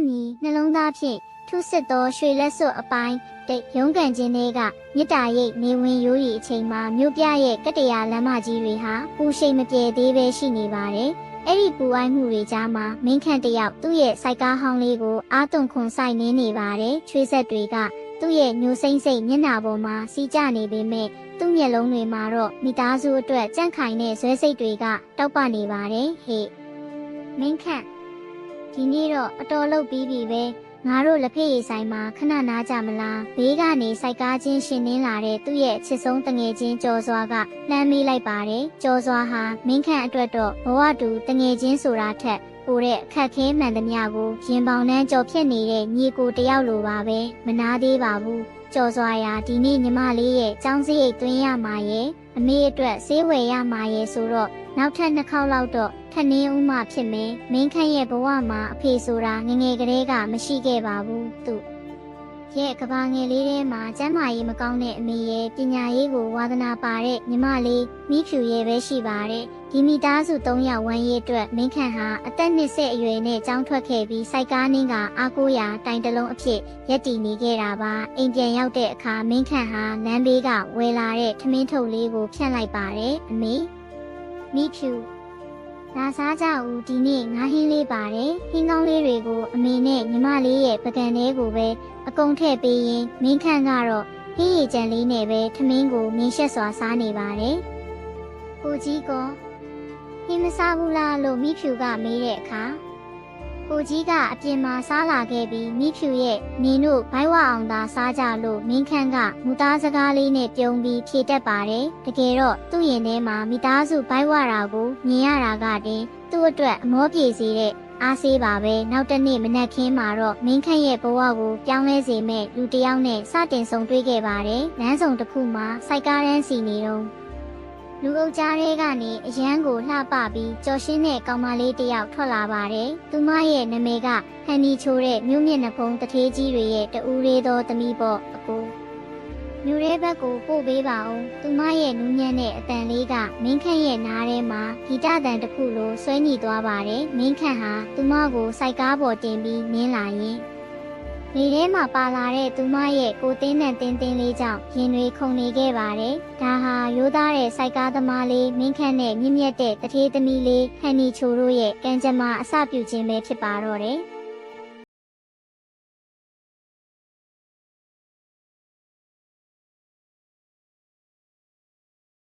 မီနှလုံးသားဖြင့်ထုစစ်သောရွှေလက်စွပ်အပိုင်းတိတ်ရုံးကန်ခြင်းတွေကမြစ်တာရိတ်နေဝင်ရိုးရီအချိန်မှာမြို့ပြရဲ့ကတ္တရာလမ်းမကြီးတွေဟာပူရှိန်မပြေသေးပဲရှိနေပါတယ်။အဲ့ဒီပူအိုင်းမှုတွေကြားမှာမင်းခန့်တယောက်သူ့ရဲ့စိုက်ကားဟောင်းလေးကိုအာသွန်ခွန်ဆိုင်နေပါတယ်။ချွေးဆက်တွေကသူ့ရဲ့ညိုစိမ့်စိမ့်မျက်နှာပေါ်မှာစီးကျနေပေမဲ့သူ့မျက်လုံးတွေမှာတော့မိသားစုအတွက်ကြန့်ခိုင်တဲ့ဇွဲစိတ်တွေကတောက်ပနေပါတယ်ဟဲ့မင်းခန့်ဒီနေ့တော့အတော်လုပ်ပြီးပြီပဲငါတို့လက်ဖက်ရည်ဆိုင်မှာခဏနားကြမလားဘေးကနေစိုက်ကားချင်းရှင်နှင်းလာတဲ့သူ့ရဲ့ချစ်ဆုံးတငယ်ချင်းကျော်စွာကလှမ်းမေးလိုက်ပါတယ်ကျော်စွာဟာမင်းခန့်အတွက်တော့ဘဝတူတငယ်ချင်းဆိုတာထက်ပိုတဲ့အခက်ခဲမှန်သမျှကိုရင်ပေါင်နှမ်းကြော်ဖြစ်နေတဲ့ညီကိုတယောက်လိုပါပဲမနာသေးပါဘူးကျော်စွာရာဒီနေ့ညီမလေးရဲ့ចောင်းစရိတ်သွင်းရမှာရဲ့အမေအတွက်ဆေးဝယ်ရမှာရဲ့ဆိုတော့နောက်ထပ်2ခေါက်လောက်တော့ထနင်းဦးမှဖြစ်မယ်မင်းခန့်ရဲ့ဘဝမှာအဖေဆိုတာငငယ်ကလေးကမရှိခဲ့ပါဘူးသူရဲ့ကဘာငယ်လေးထဲမှာကျမ်းမာရေးမကောင်းတဲ့အမေရဲ့ပညာရေးကိုဝါသနာပါတဲ့ညီမလေးမိဖြူရဲ့ပဲရှိပါတယ်ဒီမိသားစု3ယောက်ဝမ်းရေးအတွက်မင်းခန့်ဟာအသက်20အရွယ်နဲ့ကျောင်းထွက်ခဲ့ပြီးစိုက်ကားနှင်းကအားကိုးရာတိုင်တလုံးအဖြစ်ရက်တည်နေခဲ့တာပါအိမ်ပြန်ရောက်တဲ့အခါမင်းခန့်ဟာလမ်းဘေးကဝယ်လာတဲ့ထမင်းထုတ်လေးကိုဖြန့်လိုက်ပါတယ်အမေမိဖြူလာစားကြဦးဒီနေ့ငါဟင်းလေးပါတယ်ဟင်းကောင်းလေးတွေကိုအမေနဲ့ညီမလေးရဲ့ပကံလေးကိုပဲအကုန်ထည့်ပေးရင်မင်းခန့်ကတော့ဟင်းရည်ကြံလေးနဲ့ပဲထမင်းကိုမင်းရှက်စွာစားနေပါတယ်ကိုကြီးကဟင်းမစားဘူးလားလို့မိဖြူကမေးတဲ့အခါကိုကြီးကအပြင်မှာစားလာခဲ့ပြီးမိဖြူရဲ့နင်တို့ဘိုက်ဝအောင်သာစားကြလို့မင်းခန့်ကမူသားစကားလေးနဲ့ပြုံးပြီးဖြေတတ်ပါတယ်တကယ်တော့သူ့ရင်ထဲမှာမိသားစုဘိုက်ဝတာကိုမြင်ရတာကတင်သူ့အတွက်အမောပြေစေတဲ့အားစေးပါပဲနောက်တစ်နေ့မနက်ခင်းမှာတော့မင်းခန့်ရဲ့ဘဝကိုပြောင်းလဲစေမဲ့လူတစ်ယောက်နဲ့စတင်ဆုံတွေ့ခဲ့ပါတယ်လမ်းဆောင်တစ်ခုမှာစိုက်ကားရမ်းစီနေတော့လူအုပ်ကြားထဲကနေအရန်ကိုလှပပြီးကြော်ရှင်းတဲ့ကောင်မလေးတစ်ယောက်ထွက်လာပါတယ်။သူမရဲ့နာမည်ကဟန်နီချိုတဲ့မြို့မြင့်နှဖုံးတထေးကြီးတွေရဲ့တူးလေးသောသမီးပေါ့အကို။မြို့ရဲဘက်ကိုပို့ပေးပါဦး။သူမရဲ့နူးညံ့တဲ့အတန်လေးကမင်းခန့်ရဲ့နားထဲမှာဂီတတန်တစ်ခုလိုဆွဲညှိသွားပါတယ်။မင်းခန့်ဟာသူမကိုစိုက်ကားပေါ်တင်ပြီးနင်းလာရင်နေထဲမှာပါလာတဲ့သူမရဲ့ကိုတင်းနဲ့တင်းတင်းလေးကြောင့်ရင်တွေခုန်နေခဲ့ပါတယ်။ဒါဟာရိုးသားတဲ့စိုက်ကားသမားလေးမင်းခန့်နဲ့မြင့်မြတ်တဲ့တထေးသမီးလေးဟန်နီချိုတို့ရဲ့ကံကြမ္မာအစပြုခြင်းပဲဖြစ်ပါတော့တယ်။